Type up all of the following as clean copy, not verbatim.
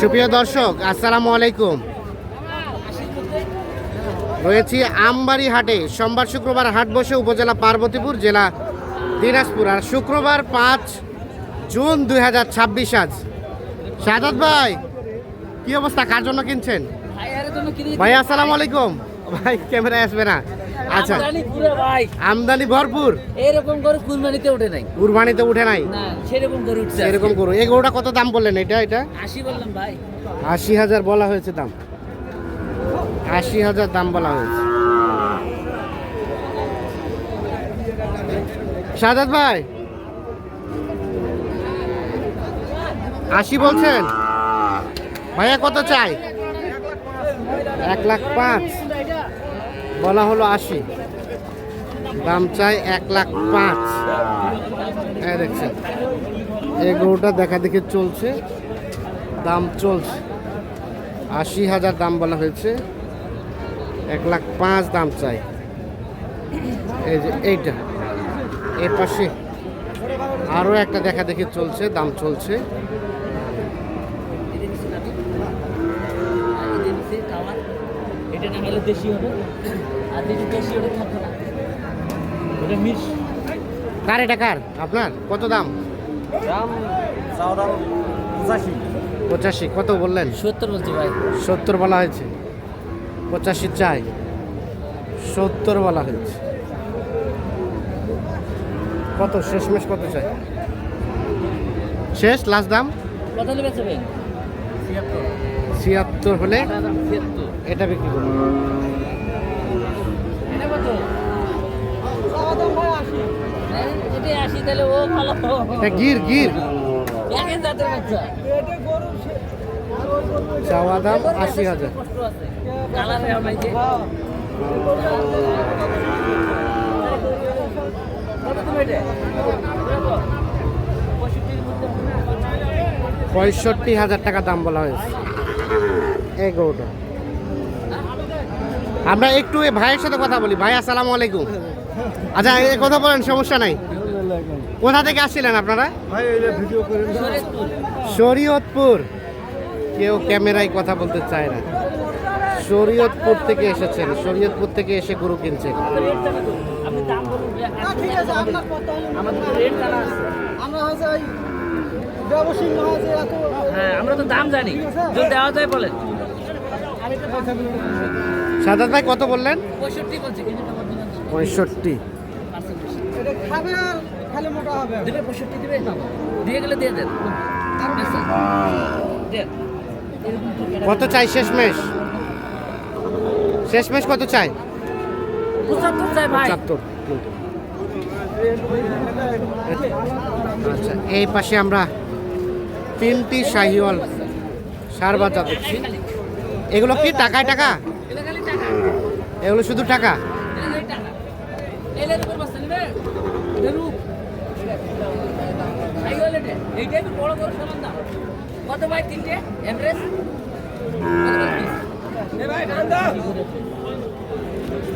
সুপ্রিয় দর্শক, আসসালামু আলাইকুম। রয়েছি আমবাড়ি হাটে। সোমবার শুক্রবার হাট বসে উপজেলা পার্বতীপুর, জেলা দিনাজপুর। আর শুক্রবার 5 জুন 2026। আজ শাহাদাত ভাই, কি অবস্থা? কার জন্য কিনছেন ভাই? আসসালামু আলাইকুম ভাই। ক্যামেরায় আসবে না? আচ্ছা, আমদানি ভরপুর। এরকম গরু কুরবানিতে ওঠে নাই, কুরবানিতে উঠে নাই। না সেরকম গরু উঠছে। এরকম গরু, এই গরুটা কত দাম বললেন? এটা 80 বললাম ভাই। 80,000 বলা হয়েছে দাম। 80,000 দাম বলা হয়েছে। শাহাদাত ভাই 80 বলছেন? ভাইয়া কত চাই? 1,05,000 বলা হলো। 80 দাম চাই, 1,05,000। হ্যাঁ, দেখছেন এই গরুটা দেখা দেখে চলছে, দাম চলছে। 80,000 দাম বলা হয়েছে, 1,05,000 দাম চাই। এই যে এইটা, এর পাশে আরও একটা দেখা দেখে চলছে, দাম চলছে। এটা না হলে দেশি হবে, আর যদি দেশি হবে থাকবে না। এটা মিশ কার? এটা কার? আপনার? কত দাম? দাম 85। কত বললেন? 70 বলছি ভাই। 70 বলা হয়েছে। 85 চাই, 70 বলা হয়েছে। কত শেষমেশ কত চাই? শেষ লাস্ট দাম কত নেবে বেচবেন? 76 হলে 76। এটা বিক্রি করব। এটা কত? এটা 80 তাহলে ও ভালো। এটা গির গির একের জাতের বাচ্চা। চাওয়া দাম 80,000। কষ্ট আছে। কালারে নাই যে। কত তুমি এটা? 65,000 টাকা দাম বলা হয়েছে এই গরুটা। আমরা একটু এই ভাইয়ের সাথে কথা বলি। ভাই আসসালামু আলাইকুম। আচ্ছা, এই কথা বলেন, সমস্যা নাই। কোথা থেকে আসছিলেন আপনারা? শরীয়তপুর। কেউ ক্যামেরায় কথা বলতে চায় না। শরীয়তপুর থেকে এসেছেন, শরীয়তপুর থেকে এসে গরু কিনছেন। আপনি দাম বলুন। ঠিক আছে, আপনার কত? আমাদের তো রেট জানা আছে। আমরা হচ্ছে ওই ব্যবসায়ী না আছে এত। হ্যাঁ, আমরা তো দাম জানি। যদি দেওয়া যায় বলেন। সাদাত ভাই কত বললেন? 65 বলছি, কিন্তু আমার দিন 65। এটা খাবে আর খালি মোটা হবে। দিবে 65 দিবে না। দিয়ে গেলে দিয়ে দেন। দেন। কত চাই শেষমেশ? শেষমেশ কত চাই? 75 চাই ভাই। 75। আচ্ছা, এই পাশে আমরা 3টি শাহিওয়াল সার বাচ্চা দেখছি। এগুলো কি টাকায় টাকা? এটা খালি টাকা। এগুলো শুধু টাকা? এটা খালি টাকা। এলে তো বস্তা নিবে। দেরু। এই হলে দে। এইটাই তো বড় বড় সামান দাম। কত ভাই তিনটে? এভারেজ? এ ভাই দাম দাও।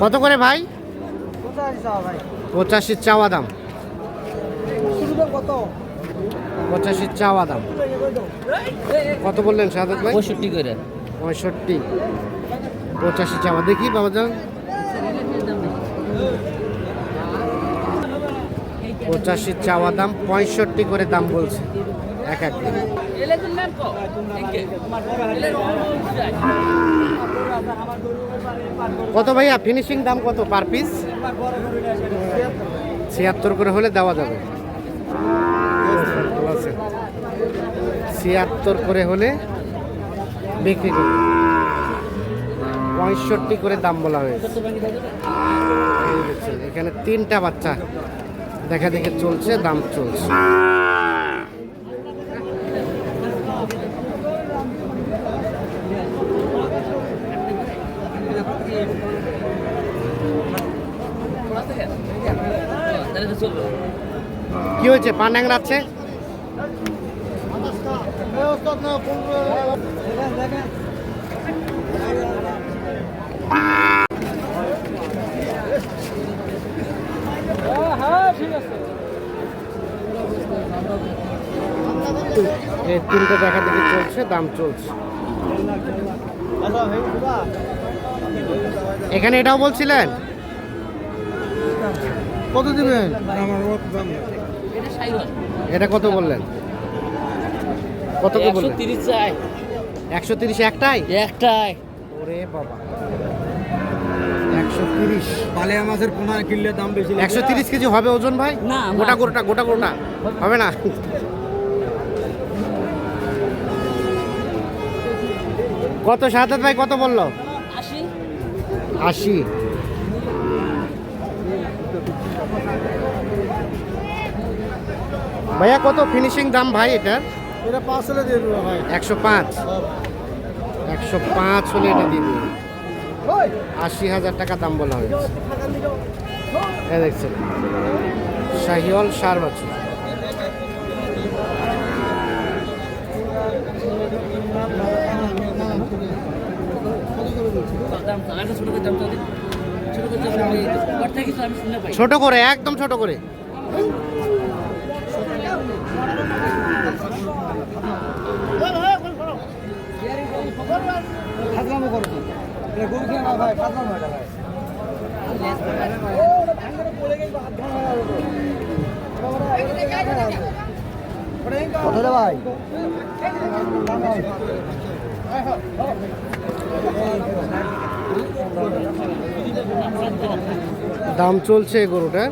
কত করে ভাই? 85 চাও ভাই। 85 চাওয়া দাম। শুরুটা কত? 85 চাওয়া দাম। কত বললেন সাদাত ভাই? 65 করে। 65। 85 চাওয়া। দেখি বাবাজান, 85 চাওয়া দাম, 65 করে দাম বলছে এক এক। এলে তো নাম কো? এলে কত ভাইয়া ফিনিশিং দাম কত পার পিস? 76 করে হলে দেওয়া যাবে। 76 করে হলে বিক্রি করবে। 65 করে দাম বলা হয়েছে। এই দেখছেন, এখানে 3টা বাচ্চা দেখা দেখে চলছে, দাম চলছে। কি হয়েছে? পা ন্যাংরাচ্ছে? এই তিনটে দেখা দেখি চলছে, দাম চলছে। এখানে এটাও বলছিলেন কত দিবেন? এটা সাইওয়াল। এটা কত বললেন? কত কে বললেন? 130 চাই। 130 একটাই? একটাই। ওরে বাবা, 130 বালিয়া মাছের পোনা কিনলে দাম বেশি 130 কেজি হবে ওজন ভাই? না, গোটা গোটা গোটা গোটা হবে না। কত সাদাত ভাই কত বললো? 80। 80। ভাইয়া কত ফিনিশিং দাম ভাই এটার? এটা 5 হলে দিয়ে দেবো ভাই। 105। 105 হলে এটা দিয়ে দিন। 80,000 টাকা দাম বলা হয়েছে। এই দেখছেন শাহিওয়াল সার বাছুর। দাম তো আগে ছোট করে দাম তো ছোট করে দাম কথা কিছু আমি শুনে পাই। ছোট করে, একদম ছোট করে। খাজলামো করো এটা গরু খেয়ে না ভাই, খাজলামো এটা ভাই। কত রে ভাই? দাম চলছে এই গরুটার।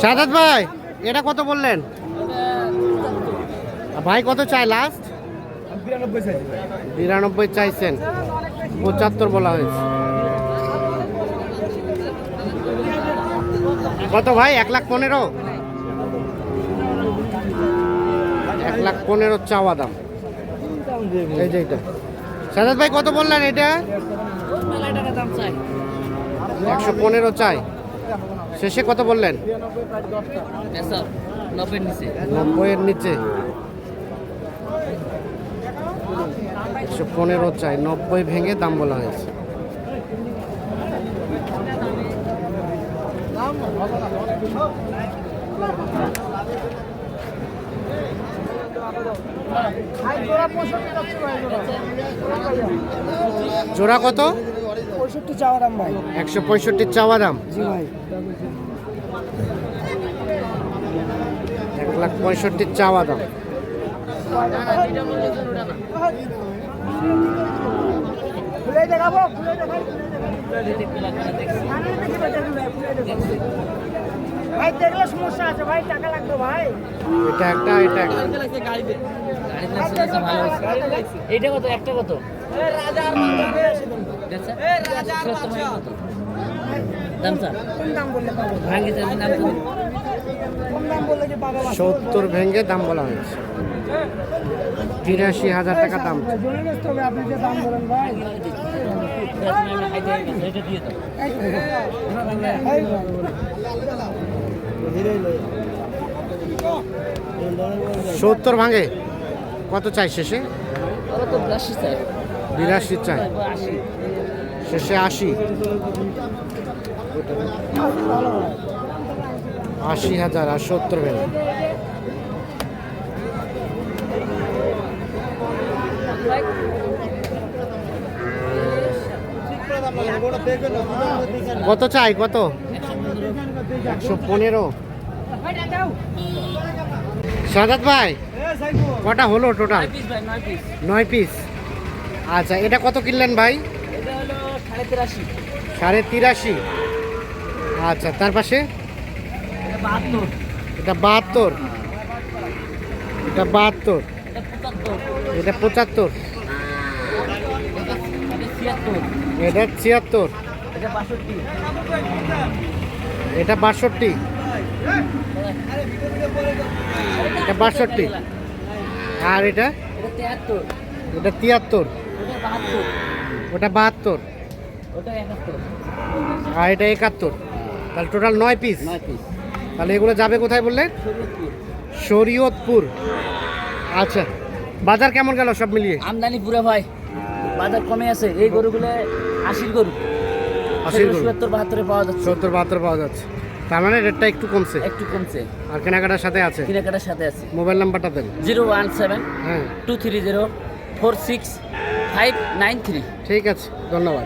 সাদাত ভাই এটা কত বললেন? ভাই কত চাই লাস্ট? 92 চাইছি ভাই। 92 চাইছেন, 75 বলা হয়েছে। কত ভাই? 1,15,000? 1,15,000 চাওয়া দাম। এই যে এটা সাদাত ভাই কত বললেন? এটা মেলা টাকা দাম চাই। 115 চাই। শেষে কত বললেন? 90 নিচে। 90-এর নিচে। 115 চাই, 90 ভেঙে দাম বলা হয়েছে। জোড়া কত? 65 চাওয়া দাম ভাই। 165 চাওয়া দাম। জি ভাই। 1,65,000 চাওয়া দাম। খুলে দেখাবো, খুলে ভাই। দেখলে সমস্যা আছে ভাই, টাকা লাগবে ভাই। এটা একটা, এটা একটা। এইটা কত? একটা কত? দাম স্যার কোন দাম বললে পাবো? ভাঙ্গি দাম দাম কোন দাম বললে যে পাবো? 70 ভেঙে দাম বলা হয়েছে। 83,000 টাকা দাম। জোরে ব্যস্ত হবে আপনি যে দাম বলেন ভাই। এটা দিয়ে দাও। 70 ভাঙে কত চাই শেষে? ওরা তো 82 চাই। 82 চাই, 80। শেষে 80। 80,000 আর 70 ভেঙে। কত চাই? কত? 115। সাদাত ভাই কটা হলো টোটাল? 9 পিস ভাই, 9 পিস। 9 পিস। আচ্ছা এটা কত কিনলেন ভাই? এটা হলো 83.5। 83.5। আচ্ছা তার পাশে এটা 72। এটা 72। এটা 72। এটা 75। এটা 75। এটা 76। এটা 76। এটা 62। এটা 62। এটা 62। আর এটা? এটা 73। এটা 73। ওটা 72। ওটা 72। ওটা 71। আর এটা 71। তাহলে টোটাল 9 পিস। 9 পিস। তাহলে এগুলো যাবে কোথায় বললেন? শরীয়তপুর। আচ্ছা বাজার কেমন গেল সব মিলিয়ে? আমদানি পুরো ভাই, বাজার কমে আছে। এই গরুগুলো 80 গরু, 80 গরু। 70-72 পাওয়া যাচ্ছে। 70-72 পাওয়া যাচ্ছে। তার মানে রেটটা একটু কমছে একটু কমছে, আর কেনাকাটার সাথে আছে। কেনাকাটার সাথে আছে। মোবাইল নাম্বারটা দেন। 017 হ্যাঁ 230 46 593। ঠিক আছে, ধন্যবাদ।